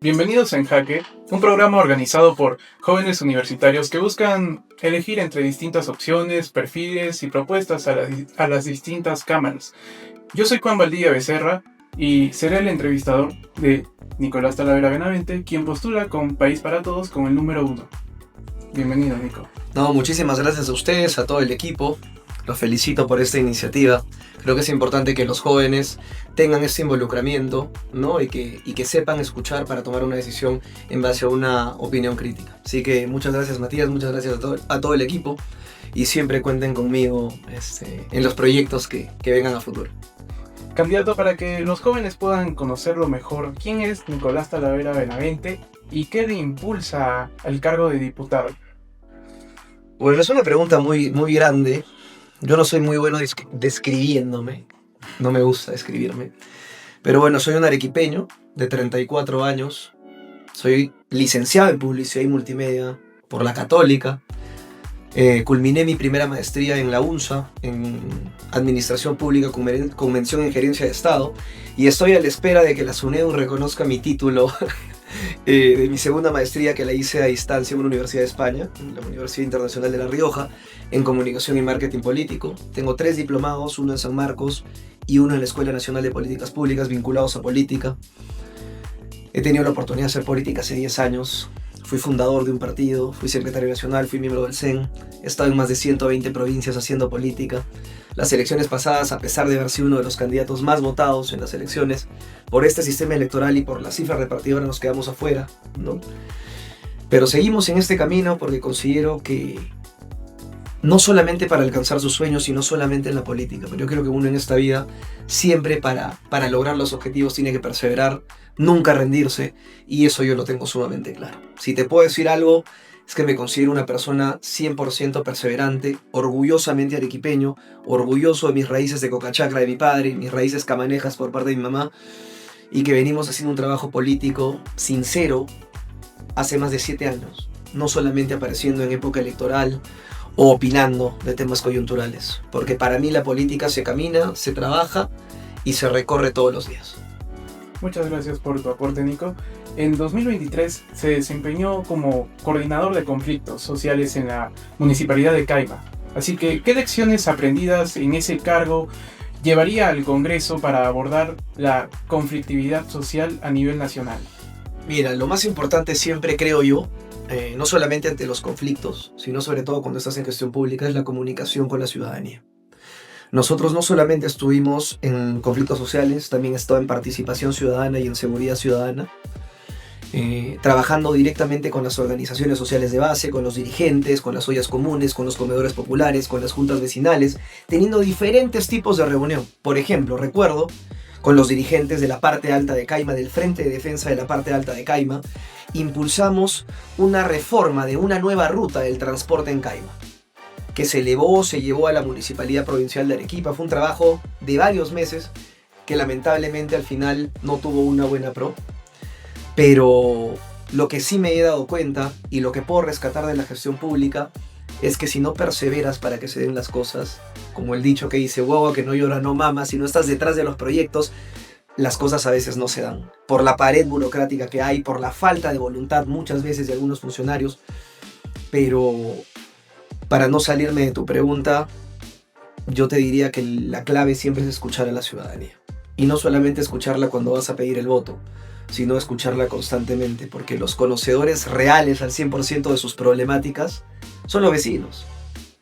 Bienvenidos a En Jaque, un programa organizado por jóvenes universitarios que buscan elegir entre distintas opciones, perfiles y propuestas a las distintas cámaras. Yo soy Juan Valdivia Becerra y seré el entrevistador de Nicolás Talavera Benavente, quien postula con País para Todos con el número 1. Bienvenido, Nico. No, muchísimas gracias a ustedes, a todo el equipo. Los felicito por esta iniciativa. Creo que es importante que los jóvenes tengan este involucramiento, ¿no? y que sepan escuchar para tomar una decisión en base a una opinión crítica. Así que muchas gracias, Matías, muchas gracias a todo el equipo y siempre cuenten conmigo en los proyectos que vengan a futuro. Candidato, para que los jóvenes puedan conocerlo mejor, ¿quién es Nicolás Talavera Benavente y qué le impulsa al cargo de diputado? Bueno, es una pregunta muy grande. Yo no soy muy bueno describiéndome, no me gusta describirme, pero bueno, soy un arequipeño de 34 años, soy licenciado en Publicidad y Multimedia por la Católica, culminé mi primera maestría en la UNSA, en Administración Pública con mención en Gerencia de Estado, y estoy a la espera de que la SUNEDU reconozca mi título de mi segunda maestría, que la hice a distancia en una universidad de España, en la Universidad Internacional de La Rioja, en Comunicación y Marketing Político. Tengo 3 diplomados, uno en San Marcos y uno en la Escuela Nacional de Políticas Públicas vinculados a política. He tenido la oportunidad de hacer política hace 10 años. Fui fundador de un partido, fui secretario nacional, fui miembro del CEN. He estado en más de 120 provincias haciendo política. Las elecciones pasadas, a pesar de haber sido uno de los candidatos más votados en las elecciones, por este sistema electoral y por la cifra repartidora nos quedamos afuera, ¿no? Pero seguimos en este camino porque considero que no solamente para alcanzar sus sueños, sino solamente en la política. Pero yo creo que uno en esta vida siempre para lograr los objetivos tiene que perseverar, nunca rendirse, y eso yo lo tengo sumamente claro. Si te puedo decir algo, es que me considero una persona 100% perseverante, orgullosamente arequipeño, orgulloso de mis raíces de Cocachacra de mi padre, mis raíces camanejas por parte de mi mamá, y que venimos haciendo un trabajo político sincero hace más de 7 años, no solamente apareciendo en época electoral o opinando de temas coyunturales, porque para mí la política se camina, se trabaja y se recorre todos los días. Muchas gracias por tu aporte, Nico. En 2023 se desempeñó como coordinador de conflictos sociales en la Municipalidad de Caima. Así que, ¿qué lecciones aprendidas en ese cargo llevaría al Congreso para abordar la conflictividad social a nivel nacional? Mira, lo más importante siempre, creo yo, no solamente ante los conflictos, sino sobre todo cuando estás en gestión pública, es la comunicación con la ciudadanía. Nosotros no solamente estuvimos en conflictos sociales, también he estado en participación ciudadana y en seguridad ciudadana, trabajando directamente con las organizaciones sociales de base, con los dirigentes, con las ollas comunes, con los comedores populares, con las juntas vecinales, teniendo diferentes tipos de reunión. Por ejemplo, recuerdo con los dirigentes de la parte alta de Caima, del Frente de Defensa de la parte alta de Caima, impulsamos una reforma de una nueva ruta del transporte en Caima, que se llevó a la Municipalidad Provincial de Arequipa. Fue un trabajo de varios meses que lamentablemente al final no tuvo una buena pro. Pero lo que sí me he dado cuenta y lo que puedo rescatar de la gestión pública es que si no perseveras para que se den las cosas, como el dicho que dice, guagua que no llora no mama, si no estás detrás de los proyectos, las cosas a veces no se dan. Por la pared burocrática que hay, por la falta de voluntad muchas veces de algunos funcionarios. Pero para no salirme de tu pregunta, yo te diría que la clave siempre es escuchar a la ciudadanía. Y no solamente escucharla cuando vas a pedir el voto, sino escucharla constantemente, porque los conocedores reales al 100% de sus problemáticas son los vecinos,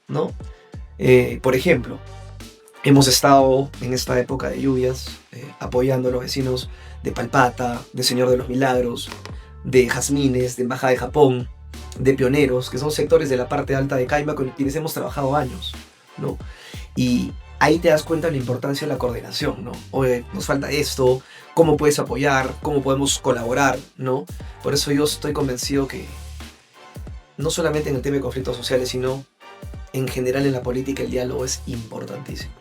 ¿no? Por ejemplo, hemos estado en esta época de lluvias apoyando a los vecinos de Palpata, de Señor de los Milagros, de Jazmines, de Embajada de Japón, de Pioneros, que son sectores de la parte alta de Caima con quienes hemos trabajado años, ¿no? Y ahí te das cuenta de la importancia de la coordinación, ¿no? Oye, nos falta esto, ¿cómo puedes apoyar? ¿Cómo podemos colaborar? ¿No? Por eso yo estoy convencido que no solamente en el tema de conflictos sociales, sino en general en la política el diálogo es importantísimo.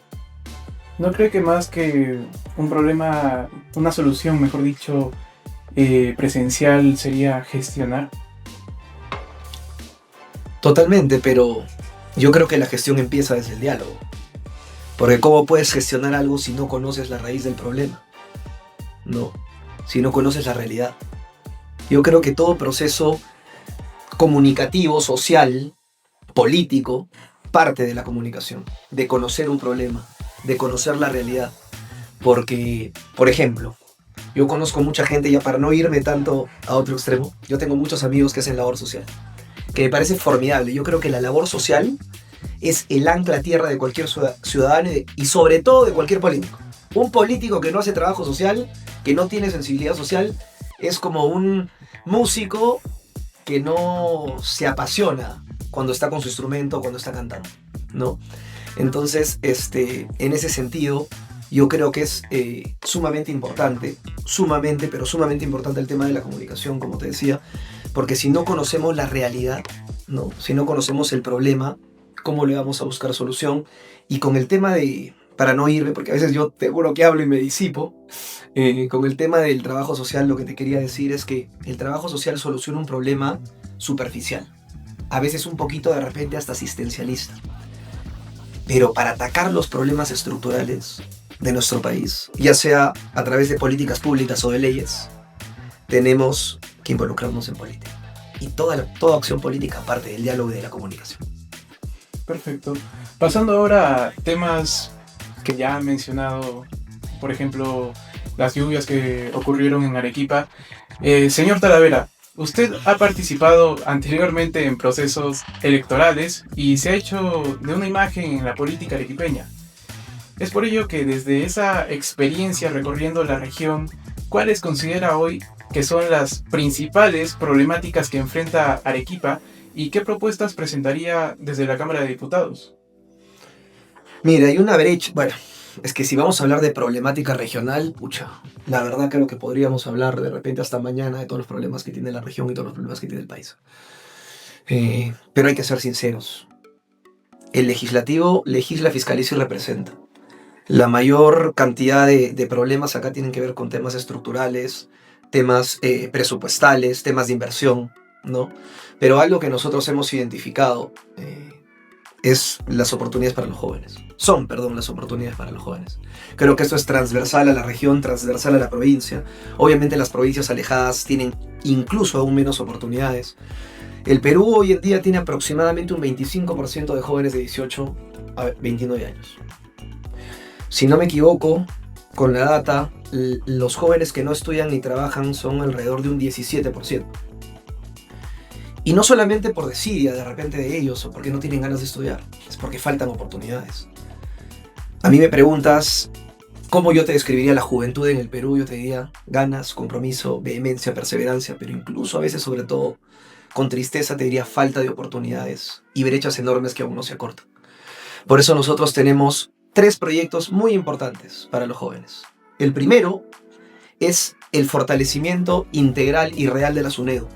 ¿No cree que más que un problema, una solución, mejor dicho, presencial sería gestionar? Totalmente, pero yo creo que la gestión empieza desde el diálogo. Porque ¿cómo puedes gestionar algo si no conoces la raíz del problema? No, si no conoces la realidad. Yo creo que todo proceso comunicativo, social, político, parte de la comunicación, de conocer un problema, de conocer la realidad. Porque, por ejemplo, yo conozco mucha gente, ya para no irme tanto a otro extremo, yo tengo muchos amigos que hacen labor social, que me parece formidable. Yo creo que la labor social es el ancla a tierra de cualquier ciudadano y sobre todo de cualquier político. Un político que no hace trabajo social, que no tiene sensibilidad social, es como un músico que no se apasiona cuando está con su instrumento, cuando está cantando, ¿no? Entonces, en ese sentido, yo creo que es sumamente importante, pero sumamente importante el tema de la comunicación, como te decía, porque si no conocemos la realidad, ¿no? Si no conocemos el problema, ¿cómo le vamos a buscar solución? Y con el tema de, para no irme, porque a veces yo te juro que hablo y me disipo, con el tema del trabajo social, lo que te quería decir es que el trabajo social soluciona un problema superficial, a veces un poquito de repente hasta asistencialista, pero para atacar los problemas estructurales de nuestro país, ya sea a través de políticas públicas o de leyes, tenemos que involucrarnos en política. Y toda acción política parte del diálogo y de la comunicación. Perfecto. Pasando ahora a temas que ya han mencionado, por ejemplo, las lluvias que ocurrieron en Arequipa. Señor Talavera, usted ha participado anteriormente en procesos electorales y se ha hecho de una imagen en la política arequipeña. Es por ello que desde esa experiencia recorriendo la región, ¿cuáles considera hoy que son las principales problemáticas que enfrenta Arequipa y qué propuestas presentaría desde la Cámara de Diputados? Mira, hay una brecha, bueno, es que si vamos a hablar de problemática regional, pucha, la verdad creo que podríamos hablar de repente hasta mañana de todos los problemas que tiene la región y todos los problemas que tiene el país. Pero hay que ser sinceros. El legislativo legisla, fiscaliza y representa. La mayor cantidad de problemas acá tienen que ver con temas estructurales, temas presupuestales, temas de inversión, ¿no? Pero algo que nosotros hemos identificado es las oportunidades para los jóvenes. Las oportunidades para los jóvenes. Creo que esto es transversal a la región, transversal a la provincia. Obviamente las provincias alejadas tienen incluso aún menos oportunidades. El Perú hoy en día tiene aproximadamente un 25% de jóvenes de 18 a 29 años. Si no me equivoco, con la data, los jóvenes que no estudian ni trabajan son alrededor de un 17%. Y no solamente por desidia de repente de ellos o porque no tienen ganas de estudiar, es porque faltan oportunidades. A mí me preguntas cómo yo te describiría la juventud en el Perú, yo te diría ganas, compromiso, vehemencia, perseverancia, pero incluso a veces, sobre todo, con tristeza te diría falta de oportunidades y brechas enormes que aún no se acortan. Por eso nosotros tenemos 3 proyectos muy importantes para los jóvenes. El primero es el fortalecimiento integral y real de la SUNEDU,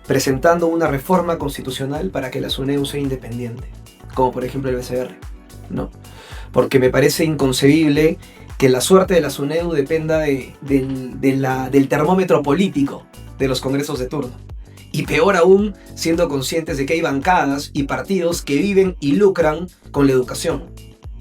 presentando una reforma constitucional para que la SUNEDU sea independiente, como por ejemplo el BCR, ¿no? Porque me parece inconcebible que la suerte de la SUNEDU dependa del termómetro político de los congresos de turno. Y peor aún, siendo conscientes de que hay bancadas y partidos que viven y lucran con la educación,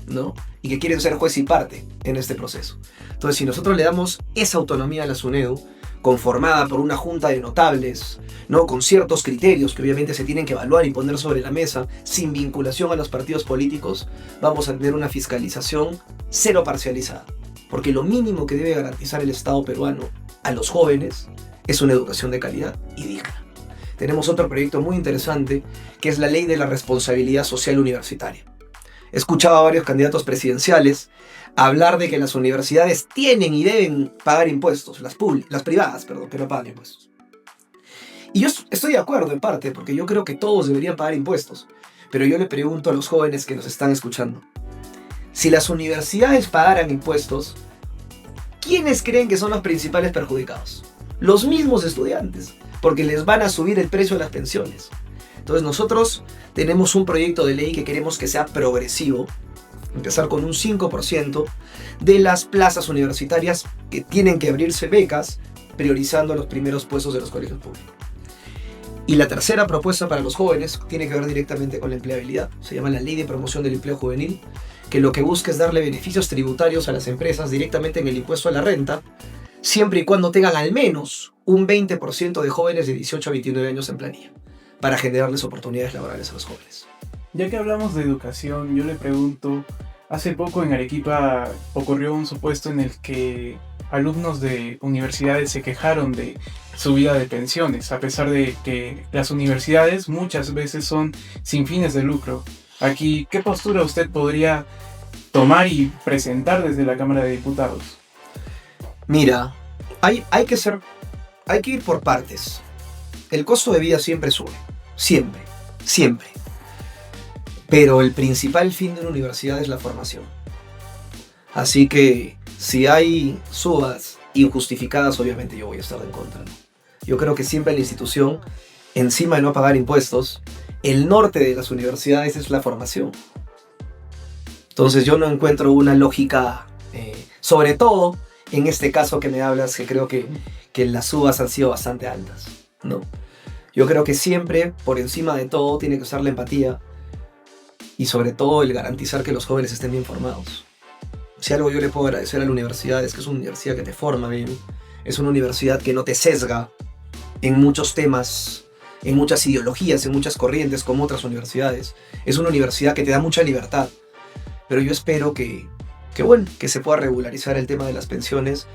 ¿no? Y que quieren ser juez y parte en este proceso. Entonces, si nosotros le damos esa autonomía a la SUNEDU, conformada por una junta de notables, ¿no? Con ciertos criterios que obviamente se tienen que evaluar y poner sobre la mesa, sin vinculación a los partidos políticos, vamos a tener una fiscalización cero parcializada. Porque lo mínimo que debe garantizar el Estado peruano a los jóvenes es una educación de calidad y digna. Tenemos otro proyecto muy interesante, que es la Ley de la Responsabilidad Social Universitaria. He escuchado a varios candidatos presidenciales hablar de que las universidades tienen y deben pagar impuestos, las privadas, que no pagan impuestos. Y yo estoy de acuerdo en parte, porque yo creo que todos deberían pagar impuestos. Pero yo le pregunto a los jóvenes que nos están escuchando, si las universidades pagaran impuestos, ¿quiénes creen que son los principales perjudicados? Los mismos estudiantes, porque les van a subir el precio de las pensiones. Entonces nosotros tenemos un proyecto de ley que queremos que sea progresivo, empezar con un 5% de las plazas universitarias que tienen que abrirse becas, priorizando los primeros puestos de los colegios públicos. Y la tercera propuesta para los jóvenes tiene que ver directamente con la empleabilidad. Se llama la Ley de Promoción del Empleo Juvenil, que lo que busca es darle beneficios tributarios a las empresas directamente en el impuesto a la renta, siempre y cuando tengan al menos un 20% de jóvenes de 18 a 29 años en planilla, para generarles oportunidades laborales a los jóvenes. Ya que hablamos de educación, yo le pregunto, hace poco en Arequipa ocurrió un supuesto en el que alumnos de universidades se quejaron de subida de pensiones, a pesar de que las universidades muchas veces son sin fines de lucro. Aquí, ¿qué postura usted podría tomar y presentar desde la Cámara de Diputados? Mira, hay que ir por partes. El costo de vida siempre sube, siempre, siempre. Pero el principal fin de una universidad es la formación. Así que si hay subas injustificadas, obviamente yo voy a estar en contra, ¿no? Yo creo que siempre la institución, encima de no pagar impuestos, el norte de las universidades es la formación. Entonces yo no encuentro una lógica, sobre todo en este caso que me hablas, que creo que las subas han sido bastante altas, ¿no? Yo creo que siempre, por encima de todo, tiene que estar la empatía y sobre todo el garantizar que los jóvenes estén bien formados. Si algo yo le puedo agradecer a la universidad es que es una universidad que te forma bien, es una universidad que no te sesga en muchos temas, en muchas ideologías, en muchas corrientes como otras universidades. Es una universidad que te da mucha libertad, pero yo espero que se pueda regularizar el tema de las pensiones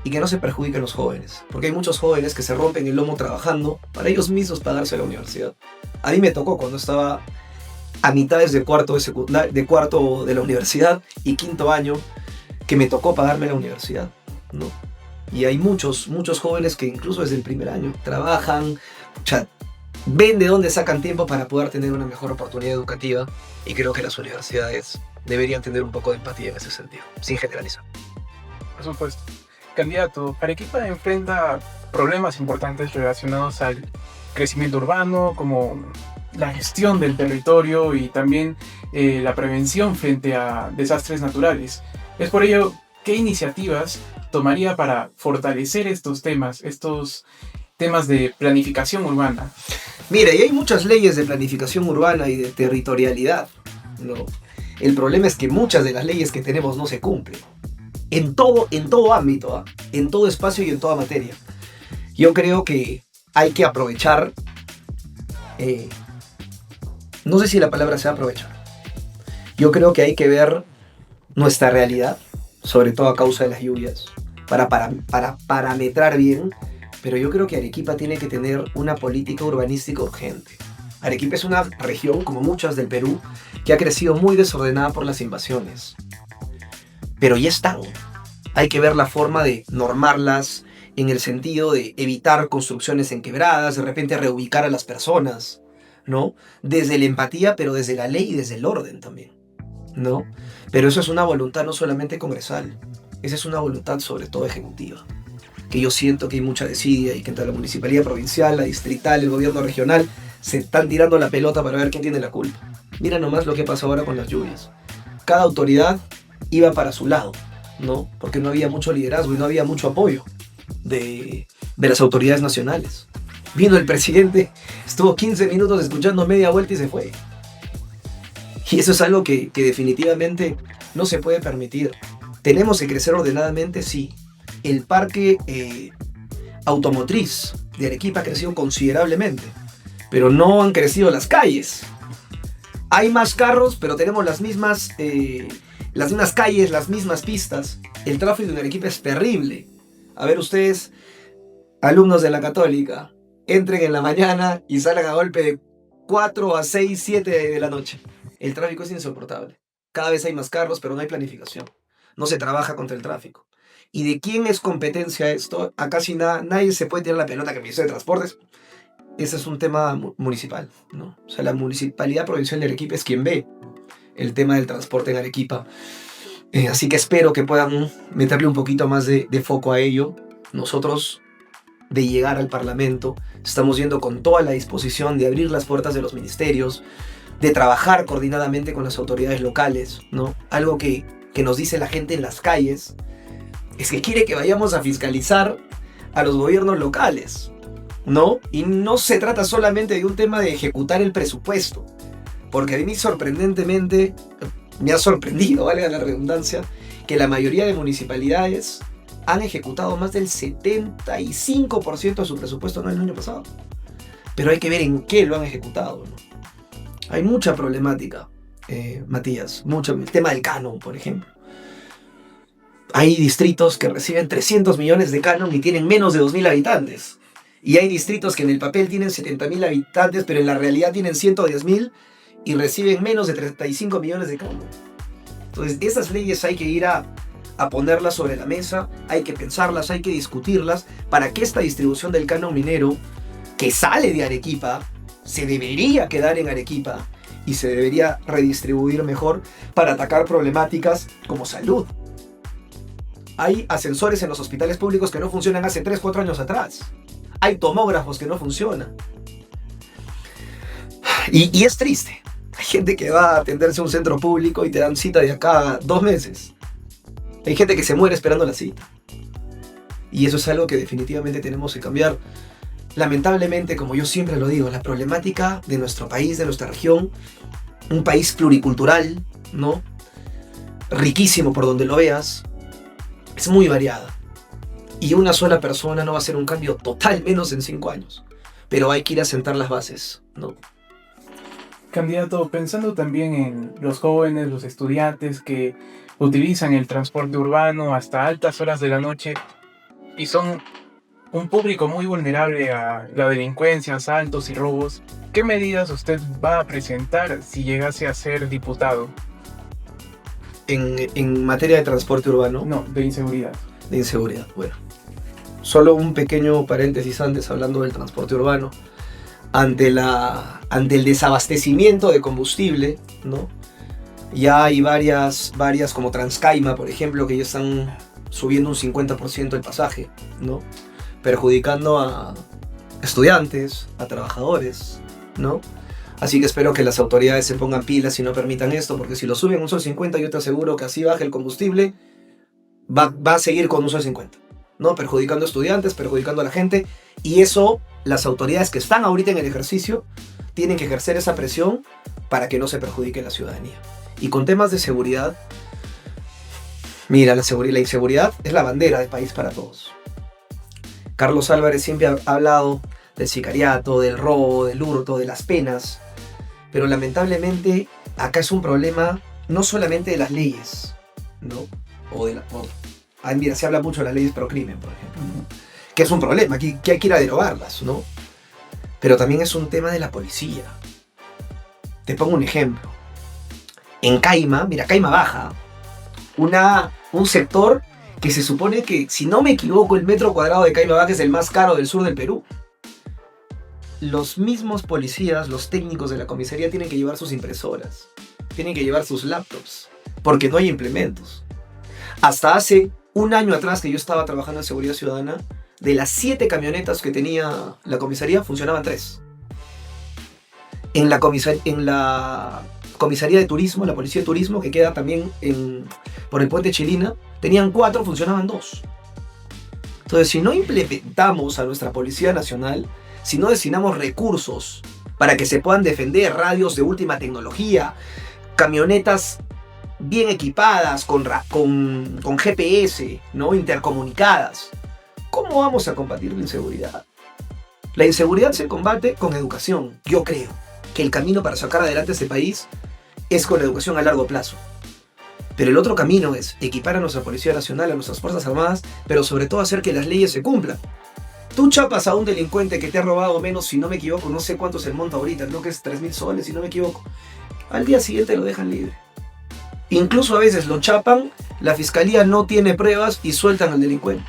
y que no se perjudiquen los jóvenes, porque hay muchos jóvenes que se rompen el lomo trabajando para ellos mismos pagarse la universidad. A mí me tocó cuando estaba a mitades de cuarto de la universidad y quinto año, que me tocó pagarme la universidad, ¿no? Y hay muchos jóvenes que incluso desde el primer año trabajan, ven de dónde sacan tiempo para poder tener una mejor oportunidad educativa, y creo que las universidades deberían tener un poco de empatía en ese sentido, sin generalizar. Por supuesto. Candidato, Arequipa enfrenta problemas importantes relacionados al crecimiento urbano, como la gestión del territorio y también la prevención frente a desastres naturales. Es por ello, ¿qué iniciativas tomaría para fortalecer estos temas de planificación urbana? Mira, y hay muchas leyes de planificación urbana y de territorialidad, ¿no? El problema es que muchas de las leyes que tenemos no se cumplen. En todo ámbito, en todo espacio y en toda materia. Yo creo que hay que aprovechar, no sé si la palabra sea aprovechar. Yo creo que hay que ver nuestra realidad, sobre todo a causa de las lluvias, para parametrar bien, pero yo creo que Arequipa tiene que tener una política urbanística urgente. Arequipa es una región, como muchas del Perú, que ha crecido muy desordenada por las invasiones. Pero ya están. Hay que ver la forma de normarlas en el sentido de evitar construcciones en quebradas, de repente reubicar a las personas, ¿no? Desde la empatía, pero desde la ley y desde el orden también, ¿no? Pero eso es una voluntad no solamente congresal, esa es una voluntad sobre todo ejecutiva. Que yo siento que hay mucha desidia y que entre la municipalidad provincial, la distrital, el gobierno regional se están tirando la pelota para ver quién tiene la culpa. Mira nomás lo que pasa ahora con las lluvias. Cada autoridad iba para su lado, ¿no? Porque no había mucho liderazgo y no había mucho apoyo de las autoridades nacionales. Vino el presidente, estuvo 15 minutos escuchando media vuelta y se fue. Y eso es algo que definitivamente no se puede permitir. Tenemos que crecer ordenadamente, sí. El parque automotriz de Arequipa ha crecido considerablemente, pero no han crecido las calles. Hay más carros, pero tenemos las mismas calles, las mismas pistas. El tráfico en Arequipa es terrible. A ver ustedes, alumnos de la Católica, entren en la mañana y salgan a golpe de 4 a 6, 7 de la noche. El tráfico es insoportable. Cada vez hay más carros, pero no hay planificación. No se trabaja contra el tráfico. ¿Y de quién es competencia esto? Acá sí nadie se puede tirar la pelota que el Ministerio de Transportes. Ese es un tema municipal, ¿no? O sea, la Municipalidad Provincial de Arequipa es quien ve el tema del transporte en Arequipa. Así que espero que puedan meterle un poquito más de foco a ello. Nosotros, de llegar al Parlamento, estamos yendo con toda la disposición de abrir las puertas de los ministerios, de trabajar coordinadamente con las autoridades locales, ¿no? Algo que nos dice la gente en las calles es que quiere que vayamos a fiscalizar a los gobiernos locales, ¿no? Y no se trata solamente de un tema de ejecutar el presupuesto, porque a mí sorprendentemente me ha sorprendido, valga la redundancia, que la mayoría de municipalidades han ejecutado más del 75% de su presupuesto anual el año pasado. Pero hay que ver en qué lo han ejecutado, ¿no? Hay mucha problemática, Matías. El tema del canon, por ejemplo. Hay distritos que reciben 300 millones de canon y tienen menos de 2.000 habitantes. Y hay distritos que en el papel tienen 70.000 habitantes, pero en la realidad tienen 110.000 y reciben menos de 35 millones de canon. Entonces, esas leyes hay que ir a ponerlas sobre la mesa, hay que pensarlas, hay que discutirlas, para que esta distribución del canon minero, que sale de Arequipa, se debería quedar en Arequipa y se debería redistribuir mejor para atacar problemáticas como salud. Hay ascensores en los hospitales públicos que no funcionan hace 3, 4 años atrás. Hay tomógrafos que no funcionan. Y es triste. Hay gente que va a atenderse a un centro público y te dan cita de acá a 2 meses. Hay gente que se muere esperando la cita. Y eso es algo que definitivamente tenemos que cambiar. Lamentablemente, como yo siempre lo digo, la problemática de nuestro país, de nuestra región, un país pluricultural, ¿no? Riquísimo por donde lo veas, es muy variada. Y una sola persona no va a hacer un cambio total, menos en 5 años. Pero hay que ir a sentar las bases, ¿no? Candidato, pensando también en los jóvenes, los estudiantes que utilizan el transporte urbano hasta altas horas de la noche y son un público muy vulnerable a la delincuencia, asaltos y robos, ¿qué medidas usted va a presentar si llegase a ser diputado? En materia de transporte urbano. No, de inseguridad. De inseguridad, bueno. Solo un pequeño paréntesis antes, hablando del transporte urbano. Ante el desabastecimiento de combustible, ¿no? Ya hay varias como Transcaima, por ejemplo, que ya están subiendo un 50% el pasaje, ¿no? Perjudicando a estudiantes, a trabajadores, ¿no? Así que espero que las autoridades se pongan pilas y no permitan esto, porque si lo suben un sol 50, yo te aseguro que así baje el combustible, va a seguir con un sol 50, ¿no? Perjudicando a estudiantes, perjudicando a la gente, y eso las autoridades que están ahorita en el ejercicio tienen que ejercer esa presión para que no se perjudique la ciudadanía. Y con temas de seguridad, mira, la inseguridad es la bandera del país para todos. Carlos Álvarez siempre ha hablado del sicariato, del robo, del hurto, de las penas, pero lamentablemente acá es un problema no solamente de las leyes, ¿no? Mira, se habla mucho de las leyes pro crimen, por ejemplo, ¿no? Que es un problema, que hay que ir a derogarlas, ¿no? Pero también es un tema de la policía. Te pongo un ejemplo. En Caima, mira, Caima Baja, un sector que se supone que, si no me equivoco, el metro cuadrado de Caima Baja es el más caro del sur del Perú. Los mismos policías, los técnicos de la comisaría tienen que llevar sus impresoras, tienen que llevar sus laptops, porque no hay implementos. Hasta hace un año atrás que yo estaba trabajando en seguridad ciudadana, de las 7 camionetas que tenía la comisaría, funcionaban 3. En la comisaría de turismo, la policía de turismo, que queda también por el puente Chilina, tenían 4, funcionaban 2. Entonces, si no implementamos a nuestra Policía Nacional, si no destinamos recursos para que se puedan defender, radios de última tecnología, camionetas bien equipadas, con GPS, ¿no? Intercomunicadas, ¿cómo vamos a combatir la inseguridad? La inseguridad se combate con educación. Yo creo que el camino para sacar adelante este país es con la educación a largo plazo. Pero el otro camino es equipar a nuestra Policía Nacional, a nuestras Fuerzas Armadas, pero sobre todo hacer que las leyes se cumplan. Tú chapas a un delincuente que te ha robado menos, si no me equivoco, no sé cuánto es el monto ahorita, creo que es 3.000 soles, si no me equivoco. Al día siguiente lo dejan libre. Incluso a veces lo chapan, la fiscalía no tiene pruebas y sueltan al delincuente.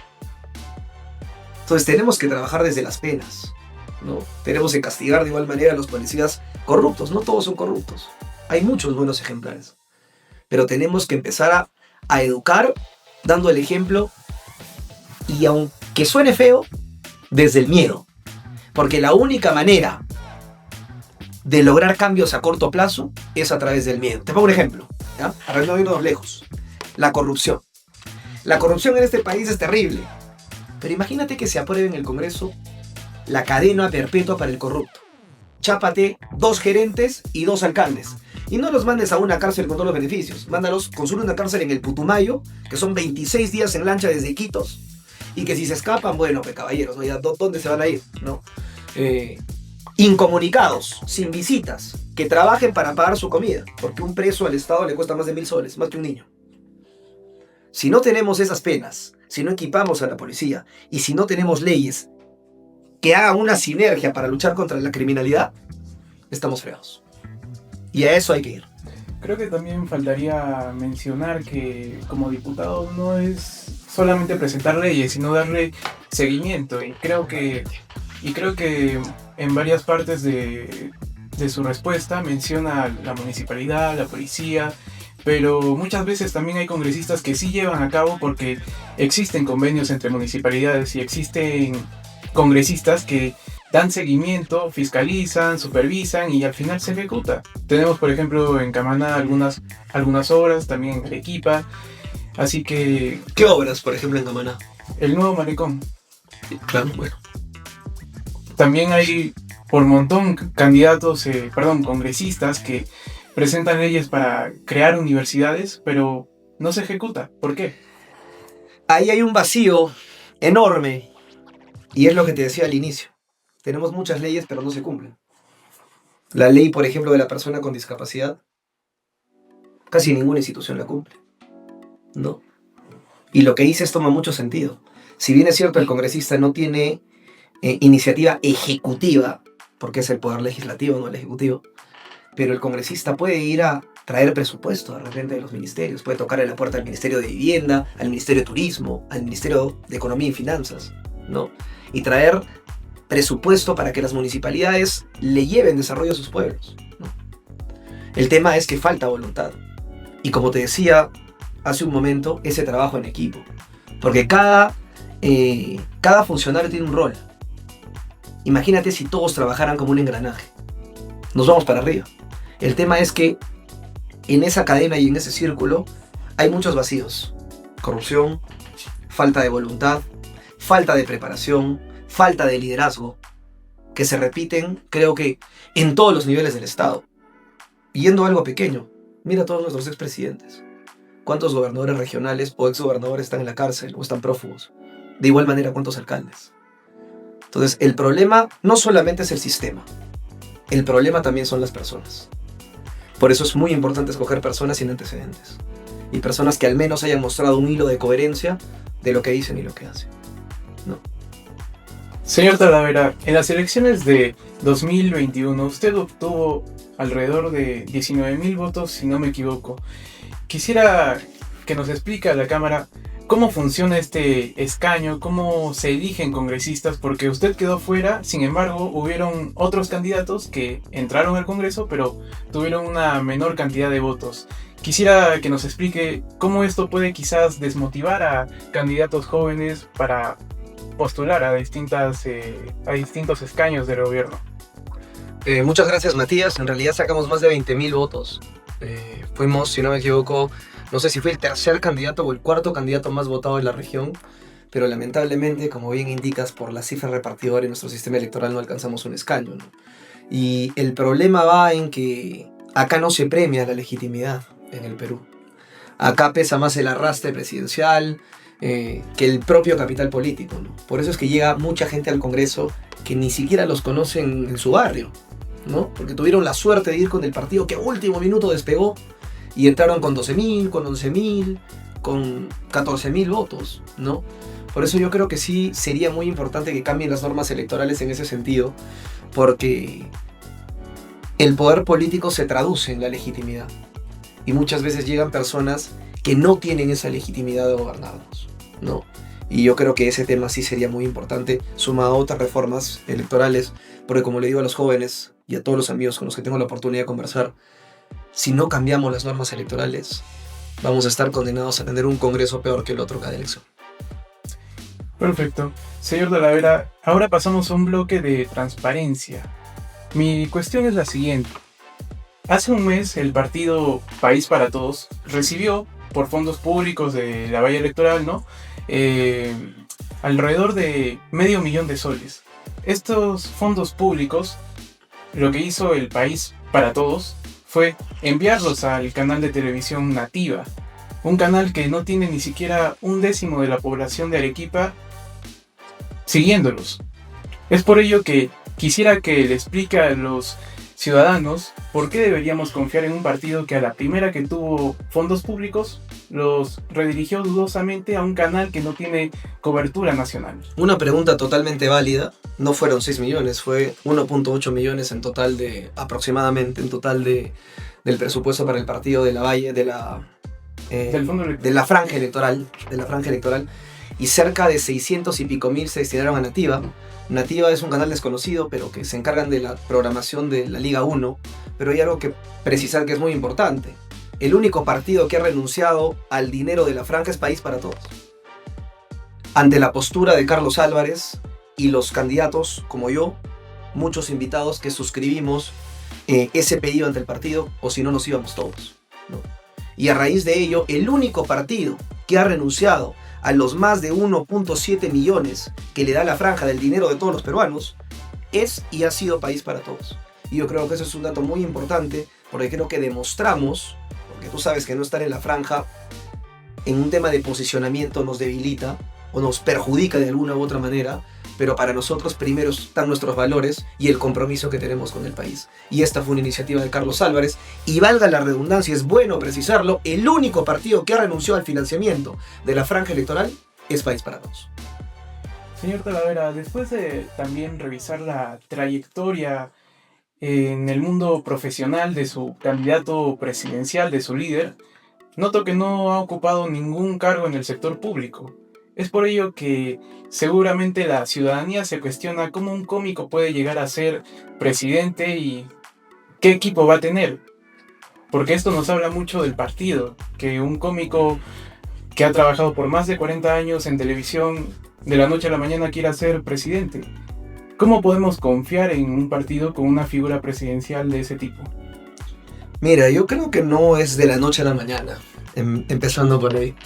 Entonces tenemos que trabajar desde las penas, ¿no? Tenemos que castigar de igual manera a los policías corruptos. No todos son corruptos. Hay muchos buenos ejemplares. Pero tenemos que empezar a educar dando el ejemplo, y aunque suene feo, desde el miedo. Porque la única manera de lograr cambios a corto plazo es a través del miedo. Te pongo un ejemplo, ¿ya? Para no irnos lejos. La corrupción. La corrupción en este país es terrible. Pero imagínate que se apruebe en el Congreso la cadena perpetua para el corrupto. Chápate 2 gerentes y 2 alcaldes. Y no los mandes a una cárcel con todos los beneficios. Mándalos con solo una cárcel en el Putumayo, que son 26 días en lancha desde Iquitos, y que si se escapan, bueno, pues caballeros, ¿no? Ya, ¿dónde se van a ir? ¿No? Incomunicados, sin visitas, que trabajen para pagar su comida, porque un preso al Estado le cuesta más de 1.000 soles, más que un niño. Si no tenemos esas penas, si no equipamos a la policía y si no tenemos leyes que hagan una sinergia para luchar contra la criminalidad, estamos fregados. Y a eso hay que ir. Creo que también faltaría mencionar que como diputado no es solamente presentar leyes, sino darle seguimiento. Y creo que en varias partes de su respuesta menciona la municipalidad, la policía, pero muchas veces también hay congresistas que sí llevan a cabo porque existen convenios entre municipalidades y existen congresistas que dan seguimiento, fiscalizan, supervisan y al final se ejecuta. Tenemos, por ejemplo, en Camaná algunas obras, también en Arequipa, así que... ¿Qué obras, por ejemplo, en Camaná? El nuevo malecón. Claro, bueno. También hay por montón congresistas que presentan leyes para crear universidades, pero no se ejecuta. ¿Por qué? Ahí hay un vacío enorme y es lo que te decía al inicio. Tenemos muchas leyes, pero no se cumplen. La ley, por ejemplo, de la persona con discapacidad, casi ninguna institución la cumple, ¿no? Y lo que dices toma mucho sentido. Si bien es cierto, el congresista no tiene iniciativa ejecutiva, porque es el poder legislativo, no el ejecutivo, pero el congresista puede ir a traer presupuesto de repente de los ministerios, puede tocar en la puerta al Ministerio de Vivienda, al Ministerio de Turismo, al Ministerio de Economía y Finanzas, ¿no? Y traer presupuesto para que las municipalidades le lleven desarrollo a sus pueblos, ¿no? El tema es que falta voluntad. Y como te decía hace un momento, ese trabajo en equipo. Porque cada funcionario tiene un rol. Imagínate si todos trabajaran como un engranaje. Nos vamos para arriba. El tema es que en esa cadena y en ese círculo hay muchos vacíos. Corrupción, falta de voluntad, falta de preparación, falta de liderazgo, que se repiten, creo que, en todos los niveles del Estado. Yendo a algo pequeño, mira a todos nuestros expresidentes. ¿Cuántos gobernadores regionales o exgobernadores están en la cárcel o están prófugos? De igual manera, ¿cuántos alcaldes? Entonces, el problema no solamente es el sistema, el problema también son las personas. Por eso es muy importante escoger personas sin antecedentes y personas que al menos hayan mostrado un hilo de coherencia de lo que dicen y lo que hacen, ¿no? Señor Talavera, en las elecciones de 2021 usted obtuvo alrededor de 19,000 votos, si no me equivoco. Quisiera que nos explique a la Cámara cómo funciona este escaño, cómo se eligen congresistas, porque usted quedó fuera, sin embargo, hubieron otros candidatos que entraron al Congreso, pero tuvieron una menor cantidad de votos. Quisiera que nos explique cómo esto puede quizás desmotivar a candidatos jóvenes para postular a distintos escaños del gobierno. Muchas gracias, Matías. En realidad sacamos más de 20,000 votos. Fuimos, si no me equivoco, no sé si fue el tercer candidato o el cuarto candidato más votado de la región, pero lamentablemente, como bien indicas, por la cifra repartidora en nuestro sistema electoral no alcanzamos un escaño, ¿no? Y el problema va en que acá no se premia la legitimidad en el Perú. Acá pesa más el arrastre presidencial que el propio capital político, ¿no? Por eso es que llega mucha gente al Congreso que ni siquiera los conocen en su barrio, ¿no? Porque tuvieron la suerte de ir con el partido que a último minuto despegó y entraron con 12,000, con 11,000, con 14,000 votos, ¿no? Por eso yo creo que sí sería muy importante que cambien las normas electorales en ese sentido, porque el poder político se traduce en la legitimidad y muchas veces llegan personas que no tienen esa legitimidad de gobernarnos, ¿no? Y yo creo que ese tema sí sería muy importante, sumado a otras reformas electorales, porque como le digo a los jóvenes y a todos los amigos con los que tengo la oportunidad de conversar, si no cambiamos las normas electorales, vamos a estar condenados a tener un Congreso peor que el otro cada elección. Perfecto. Señor Talavera, ahora pasamos a un bloque de transparencia. Mi cuestión es la siguiente. Hace un mes el partido País para Todos recibió por fondos públicos de la valla electoral, ¿no? Alrededor de $500,000 de soles. Estos fondos públicos, lo que hizo el País para Todos fue enviarlos al canal de televisión Nativa, un canal que no tiene ni siquiera 1/10 de la población de Arequipa siguiéndolos. Es por ello que quisiera que le explique a los ciudadanos por qué deberíamos confiar en un partido que a la primera que tuvo fondos públicos los redirigió dudosamente a un canal que no tiene cobertura nacional. Una pregunta totalmente válida. No fueron 6 millones, fue 1.8 millones en total aproximadamente, del presupuesto para el partido de la Valle, de la franja electoral, y cerca de 600 y pico mil se destinaron a Nativa. Nativa es un canal desconocido, pero que se encargan de la programación de la Liga 1, pero hay algo que precisar que es muy importante. El único partido que ha renunciado al dinero de la franja es País para Todos. Ante la postura de Carlos Álvarez y los candidatos, como yo, muchos invitados que suscribimos ese pedido ante el partido, o si no nos íbamos todos, ¿no? Y a raíz de ello, el único partido que ha renunciado a los más de 1.7 millones que le da la franja del dinero de todos los peruanos es y ha sido País para Todos. Y yo creo que eso es un dato muy importante, porque creo que demostramos, porque tú sabes que no estar en la franja en un tema de posicionamiento nos debilita o nos perjudica de alguna u otra manera, pero para nosotros primero están nuestros valores y el compromiso que tenemos con el país. Y esta fue una iniciativa de Carlos Álvarez, y valga la redundancia, es bueno precisarlo, el único partido que ha renunciado al financiamiento de la franja electoral es País para Todos. Señor Talavera, después de también revisar la trayectoria en el mundo profesional de su candidato presidencial, de su líder, noto que no ha ocupado ningún cargo en el sector público. Es por ello que seguramente la ciudadanía se cuestiona cómo un cómico puede llegar a ser presidente y qué equipo va a tener. Porque esto nos habla mucho del partido, que un cómico que ha trabajado por más de 40 años en televisión, de la noche a la mañana quiera ser presidente. ¿Cómo podemos confiar en un partido con una figura presidencial de ese tipo? Mira, yo creo que no es de la noche a la mañana, empezando por ahí.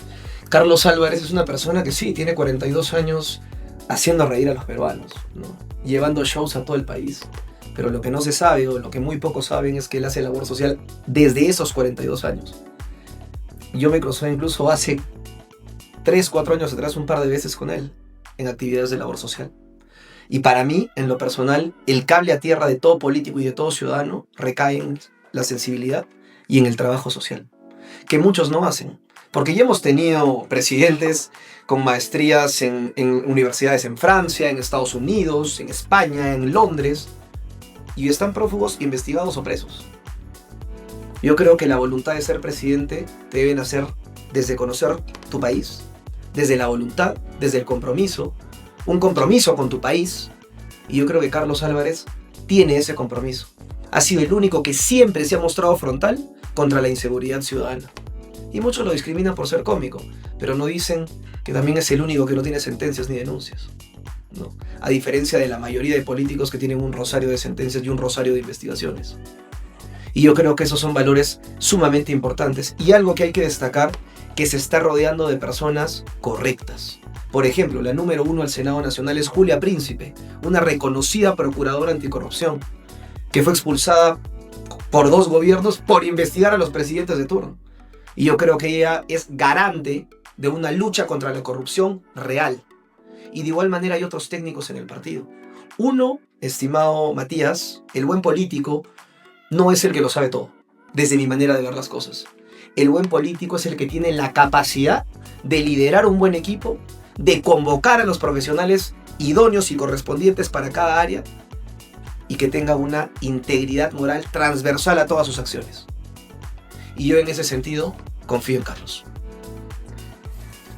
Carlos Álvarez es una persona que sí, tiene 42 años haciendo reír a los peruanos, ¿no? Llevando shows a todo el país. Pero lo que no se sabe, o lo que muy pocos saben, es que él hace labor social desde esos 42 años. Yo me crucé incluso hace 3-4 años atrás un par de veces con él en actividades de labor social. Y para mí, en lo personal, el cable a tierra de todo político y de todo ciudadano recae en la sensibilidad y en el trabajo social, que muchos no hacen. Porque ya hemos tenido presidentes con maestrías en universidades en Francia, en Estados Unidos, en España, en Londres, y están prófugos, investigados o presos. Yo creo que la voluntad de ser presidente te debe nacer desde conocer tu país, desde la voluntad, desde el compromiso, un compromiso con tu país, y yo creo que Carlos Álvarez tiene ese compromiso. Ha sido el único que siempre se ha mostrado frontal contra la inseguridad ciudadana. Y muchos lo discriminan por ser cómico, pero no dicen que también es el único que no tiene sentencias ni denuncias, ¿no? A diferencia de la mayoría de políticos que tienen un rosario de sentencias y un rosario de investigaciones. Y yo creo que esos son valores sumamente importantes. Y algo que hay que destacar, que se está rodeando de personas correctas. Por ejemplo, la número 1 al Senado Nacional es Julia Príncipe, una reconocida procuradora anticorrupción, que fue expulsada por 2 gobiernos por investigar a los presidentes de turno. Y yo creo que ella es garante de una lucha contra la corrupción real. Y de igual manera hay otros técnicos en el partido. Uno, estimado Matías, el buen político no es el que lo sabe todo, desde mi manera de ver las cosas. El buen político es el que tiene la capacidad de liderar un buen equipo, de convocar a los profesionales idóneos y correspondientes para cada área, y que tenga una integridad moral transversal a todas sus acciones. Y yo en ese sentido confío en Carlos.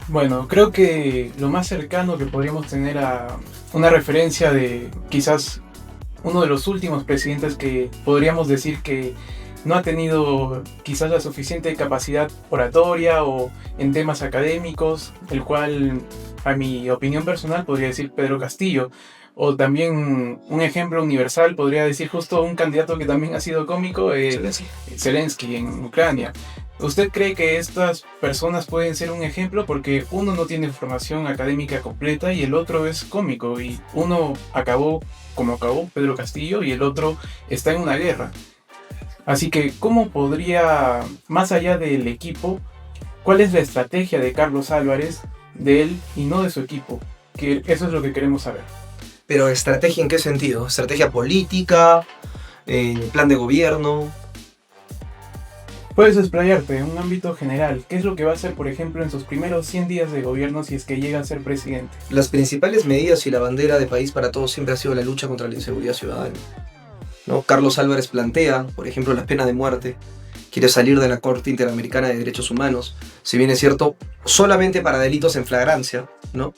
Bueno, creo que lo más cercano que podríamos tener a una referencia de quizás uno de los últimos presidentes que podríamos decir que no ha tenido quizás la suficiente capacidad oratoria o en temas académicos, el cual, a mi opinión personal, podría decir Pedro Castillo. O también un ejemplo universal, podría decir justo un candidato que también ha sido cómico, Zelensky en Ucrania. ¿Usted cree que estas personas pueden ser un ejemplo? Porque uno no tiene formación académica completa y el otro es cómico. Y uno acabó como acabó Pedro Castillo y el otro está en una guerra. Así que, ¿cómo podría, más allá del equipo, cuál es la estrategia de Carlos Álvarez, de él y no de su equipo? Que eso es lo que queremos saber. Pero ¿estrategia en qué sentido? ¿Estrategia política? ¿En plan de gobierno? Puedes explayarte en un ámbito general. ¿Qué es lo que va a hacer, por ejemplo, en sus primeros 100 días de gobierno si es que llega a ser presidente? Las principales medidas y la bandera de País para Todos siempre ha sido la lucha contra la inseguridad ciudadana, ¿no? Carlos Álvarez plantea, por ejemplo, la pena de muerte. Quiere salir de la Corte Interamericana de Derechos Humanos, si bien es cierto, solamente para delitos en flagrancia, ¿no?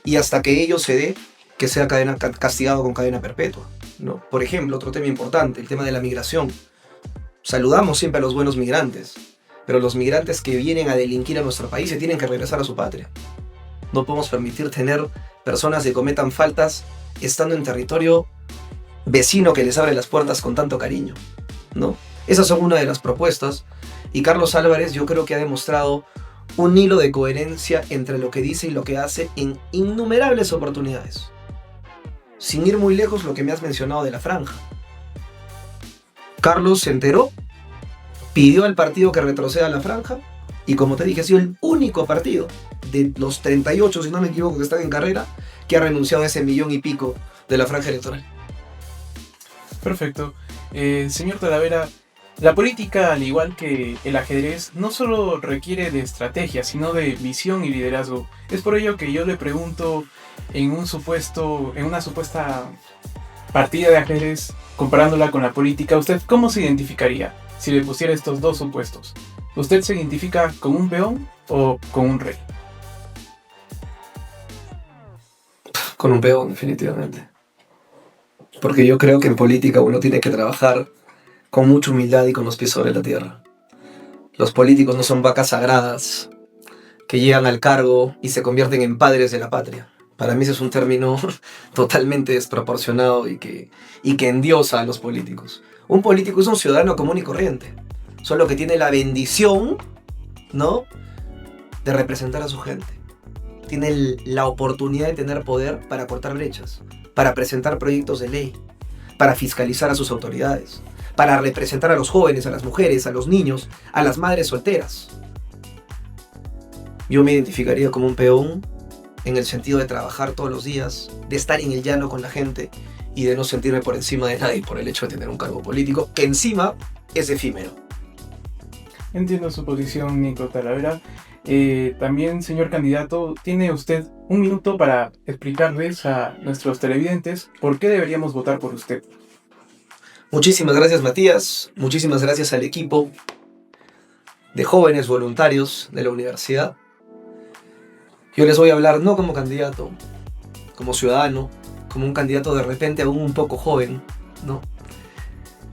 Y hasta que ello se dé, que sea castigado con cadena perpetua, ¿no? Por ejemplo, otro tema importante, el tema de la migración. Saludamos siempre a los buenos migrantes, pero los migrantes que vienen a delinquir a nuestro país se tienen que regresar a su patria. No podemos permitir tener personas que cometan faltas estando en territorio vecino que les abre las puertas con tanto cariño, ¿no? Esas son una de las propuestas, y Carlos Álvarez yo creo que ha demostrado un hilo de coherencia entre lo que dice y lo que hace en innumerables oportunidades. Sin ir muy lejos, lo que me has mencionado de la franja. Carlos se enteró, pidió al partido que retroceda a la franja, y como te dije, ha sido el único partido de los 38, si no me equivoco, que están en carrera, que ha renunciado a ese 1,000,000 y pico de la franja electoral. Perfecto. Señor Talavera, la política, al igual que el ajedrez, no solo requiere de estrategia, sino de visión y liderazgo. Es por ello que yo le pregunto, en una supuesta partida de ajedrez, comparándola con la política, ¿usted cómo se identificaría si le pusiera estos dos supuestos? ¿Usted se identifica con un peón o con un rey? Con un peón, definitivamente. Porque yo creo que en política uno tiene que trabajar con mucha humildad y con los pies sobre la tierra. Los políticos no son vacas sagradas que llegan al cargo y se convierten en padres de la patria. Para mí ese es un término totalmente desproporcionado y que endiosa a los políticos. Un político es un ciudadano común y corriente, solo que tiene la bendición, ¿no?, de representar a su gente. Tiene la oportunidad de tener poder para cortar brechas, para presentar proyectos de ley, para fiscalizar a sus autoridades, para representar a los jóvenes, a las mujeres, a los niños, a las madres solteras. Yo me identificaría como un peón en el sentido de trabajar todos los días, de estar en el llano con la gente y de no sentirme por encima de nadie por el hecho de tener un cargo político que encima es efímero. Entiendo su posición, Nico Talavera. También, señor candidato, tiene usted un minuto para explicarles a nuestros televidentes por qué deberíamos votar por usted. Muchísimas gracias, Matías. Muchísimas gracias al equipo de jóvenes voluntarios de la universidad. Yo les voy a hablar no como candidato, como ciudadano, como un candidato de repente aún un poco joven, ¿no?,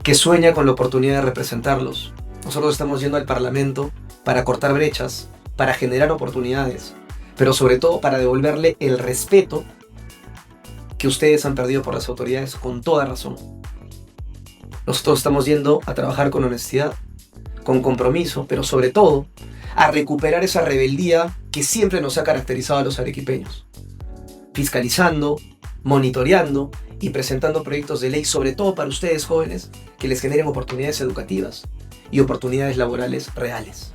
que sueña con la oportunidad de representarlos. Nosotros estamos yendo al Parlamento para cortar brechas, para generar oportunidades, pero sobre todo para devolverle el respeto que ustedes han perdido por las autoridades con toda razón. Nosotros estamos yendo a trabajar con honestidad, con compromiso, pero sobre todo a recuperar esa rebeldía que siempre nos ha caracterizado a los arequipeños, fiscalizando, monitoreando y presentando proyectos de ley, sobre todo para ustedes jóvenes, que les generen oportunidades educativas y oportunidades laborales reales.